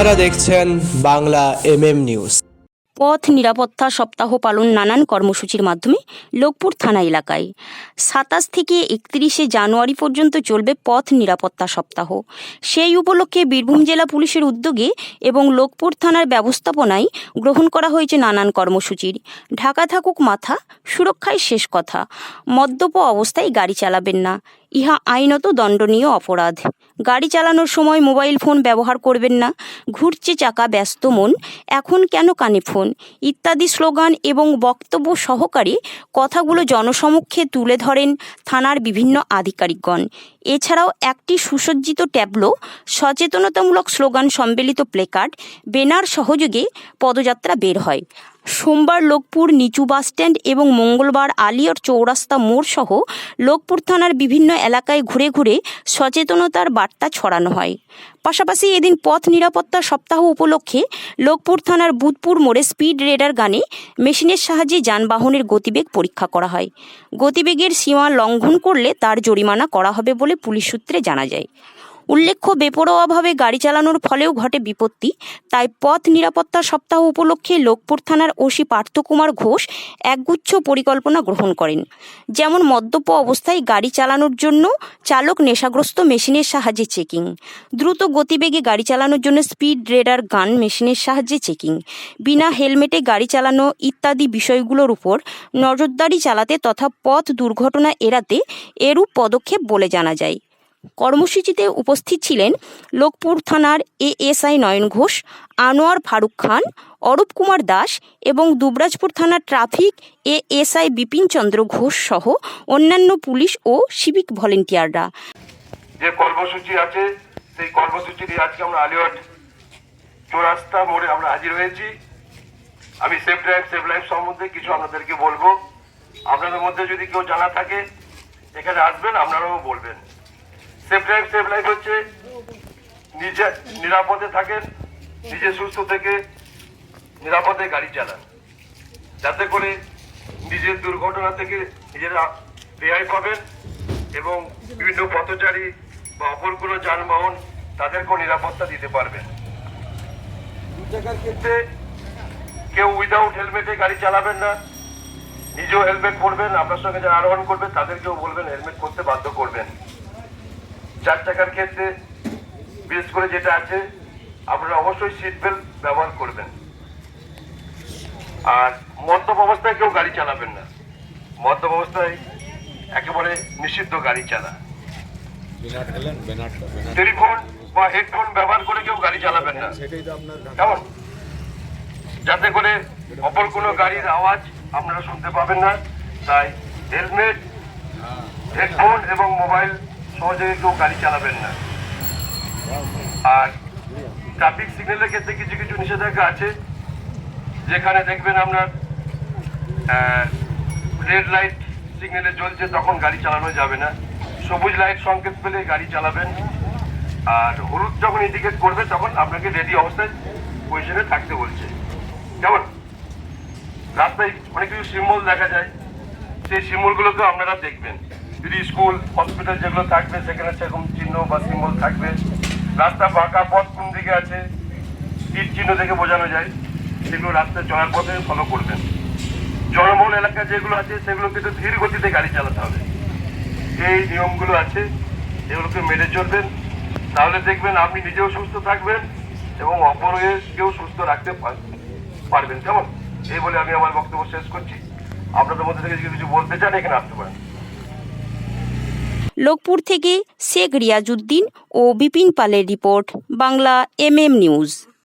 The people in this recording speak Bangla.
আপনারা দেখছেন বাংলা নিউজ। পথ নিরাপত্তা সপ্তাহ পালন নানান কর্মসূচির মাধ্যমে লোকপুর থানা এলাকায় ২৭ থেকে ৩১ জানুয়ারি পর্যন্ত চলবে পথ নিরাপত্তা সপ্তাহ। সেই উপলক্ষে বীরভূম জেলা পুলিশের উদ্যোগে এবং লোকপুর থানার ব্যবস্থাপনায় গ্রহণ করা হয়েছে নানান কর্মসূচির। ঢাকা থাকুক মাথা, সুরক্ষায় শেষ কথা। মদ্যপ অবস্থায় গাড়ি চালাবেন না, ইহা আইনত দণ্ডনীয় অপরাধ। গাড়ি চালানোর সময় মোবাইল ফোন ব্যবহার করবেন না, ঘুরছে চাকা ব্যস্ত মন, এখন কেন কানে ফোন ইত্যাদি স্লোগান এবং বক্তব্য সহকারে কথাগুলো জনসমক্ষে তুলে ধরেন থানার বিভিন্ন আধিকারিকগণ। এছাড়াও একটি সুসজ্জিত ট্যাবলো, সচেতনতামূলক স্লোগান সম্বলিত প্লেকার্ড, ব্যানার সহযোগে পদযাত্রা বের হয়। সোমবার লোকপুর নিচু বাসস্ট্যান্ড এবং মঙ্গলবার আলিয়র চৌরাস্তা মোড় সহ লোকপুর থানার বিভিন্ন এলাকায় ঘুরে ঘুরে সচেতনতার বার্তা ছড়ানো হয়। পাশাপাশি এদিন পথ নিরাপত্তা সপ্তাহ উপলক্ষে লোকপুর থানার বুধপুর মোড়ে স্পিড রেডার গানে মেশিনের সাহায্যে যানবাহনের গতিবেগ পরীক্ষা করা হয়। গতিবেগের সীমা লঙ্ঘন করলে তার জরিমানা করা হবে বলে পুলিশ সূত্রে জানা যায়। উল্লেখ্য, বেপরোয়াভাবে গাড়ি চালানোর ফলেও ঘটে বিপত্তি। তাই পথ নিরাপত্তা সপ্তাহ উপলক্ষে লোকপুর থানার ওসি পার্থকুমার ঘোষ একগুচ্ছ পরিকল্পনা গ্রহণ করেন। যেমন মদ্যপ অবস্থায় গাড়ি চালানোর জন্য চালক নেশাগ্রস্ত মেশিনের সাহায্যে চেকিং, দ্রুত গতিবেগে গাড়ি চালানোর জন্য স্পিড রেডার গান মেশিনের সাহায্যে চেকিং, বিনা হেলমেটে গাড়ি চালানো ইত্যাদি বিষয়গুলোর উপর নজরদারি চালাতে তথা পথ দুর্ঘটনা এড়াতে এরূপ পদক্ষেপ বলে জানা যায়। কর্মসূচিতে উপস্থিত ছিলেন লোকপুর থানার এএসআই নয়ন ঘোষ, আনোয়ার ফারুক খান, অরূপ কুমার দাস এবং দুবরাজপুর থানার ট্রাফিক এএসআই বিপিন চন্দ্র ঘোষ সহ অন্যান্য পুলিশ ও সিভিক ভলেন্টিয়াররা। যে কর্মসূচি আছে সেই কর্মসূচি দিয়ে আজকে আমরা আলিওয়ার চৌরাস্তা মোড়ে আমরা হাজির হয়েছি। আমি সেফ ড্রাইভ সেফ লাইফ সম্বন্ধে কিছু আপনাদেরকে বলবো। আপনাদের মধ্যে যদি কেউ জানা থাকে এখানে আসবেন, আপনারাও বলবেন। সেফ ড্রাইভ সেফ লাইফ হচ্ছে নিজে নিরাপদে থাকেন, নিজে সুস্থ থেকে নিরাপদে গাড়ি চালান, যাতে করে নিজের দুর্ঘটনা থেকে নিজেরা রেহাই পাবেন এবং বিভিন্ন পথচারী বা অপর কোনো যানবাহন তাদেরকেও নিরাপত্তা দিতে পারবেন। ক্ষেত্রে কেউ উইদাউট হেলমেটে গাড়ি চালাবেন না, নিজেও হেলমেট পরবেন, আপনার সঙ্গে যারা আরোহণ করবে তাদেরকেও বলবেন হেলমেট করতে বাধ্য করবেন। 4 চাকার ক্ষেত্রে বিশেষ করে যেটা আছে, আপনারা অবশ্যই সিট বেল্ট ব্যবহার করবেন। আর মদ্যপ অবস্থায় কেউ গাড়ি চালাবেন না, মদ্যপ অবস্থায় একেবারে নিষিদ্ধ গাড়ি চালা। টেলিফোন বা হেডফোন ব্যবহার করে কেউ গাড়ি চালাবেন না, কেমন, যাতে করে অপর কোনো গাড়ির আওয়াজ আপনারা শুনতে পাবেন না। তাই হেলমেট, হেডফোন এবং মোবাইল সহজে কেউ গাড়ি চালাবেন না। আর ট্রাফিক সিগন্যালের ক্ষেত্রে কিছু কিছু নিষেধাজ্ঞা আছে, যেখানে দেখবেন আপনার রেড লাইট সিগন্যালে জ্বলছে তখন গাড়ি চালানো যাবে না, সবুজ লাইট সংকেত পেলে গাড়ি চালাবেন। আর হলুদ যখন ইন্ডিকেট করবে তখন আপনাকে রেডি অবস্থায় পজিশনে থাকতে বলছে। কেমন, রাস্তায় অনেক কিছু সিম্বল দেখা যায়, সেই সিম্বলগুলোকে আপনারা দেখবেন। যদি স্কুল হসপিটাল যেগুলো থাকবে সেখানে সেরকম চিহ্ন বা সিম্বল থাকবে। রাস্তা ফাঁকা, পথ কোন দিকে আছে তীর চিহ্ন দেখে বোঝানো যায়, সেগুলো রাস্তায় চলার পথে ফলো করবেন। জনবহুল এলাকা যেগুলো আছে সেগুলো কিন্তু ধীর গতিতে গাড়ি চালাতে হবে। এই নিয়মগুলো আছে, এগুলোকে মেনে চলবেন, তাহলে দেখবেন আপনি নিজেও সুস্থ থাকবেন এবং অপরকেও সুস্থ রাখতে পারবেন। কেমন, এই বলে আমি আমার বক্তব্য শেষ করছি। আপনাদের মধ্যে থেকে যদি কিছু বলতে চান এখানে আসতে পারেন। লোকপুর থেকে শেখ রিয়াজউদ্দিন ও বিপিন পালের রিপোর্ট, বাংলা নিউজ।